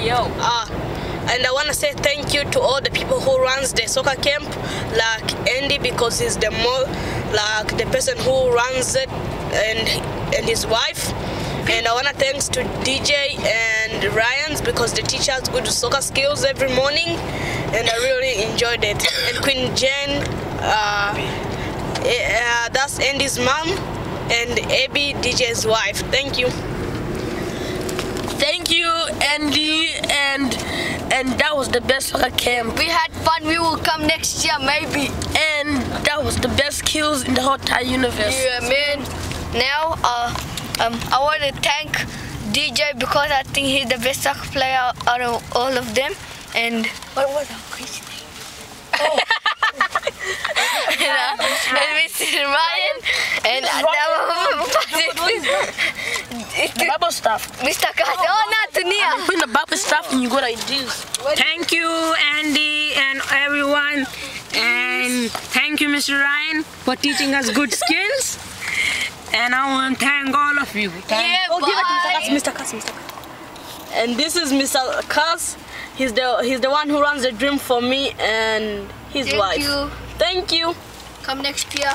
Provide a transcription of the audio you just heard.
yo. And I want to say thank you to all the people who runs the soccer camp, like Andy, because he's the person who runs it, and his wife. And I want to thanks to DJ and Ryan's because they teach us good soccer skills every morning, and I really enjoyed it. And Queen Jen, that's Andy's mom, and Abby, DJ's wife. Thank you. Thank you, Andy, and that was the best soccer camp. We had fun. We will come next year, maybe. And that was the best kills in the whole entire universe. Yeah, man. Now, I want to thank DJ because I think he's the best soccer player out of all of them. And what was our Chris name? Oh. And Mr. Ryan and the bubble stuff. Mr. Kass. Oh, not Tania. Put the bubble stuff and you got ideas. Thank you, Andy and everyone. And thank you, Mr. Ryan, for teaching us good skills. And I want to thank all of you. Mr. Kass. And this is Mr. Kass. He's the one who runs the dream for me and his wife. Thank you. Thank you. Come next year.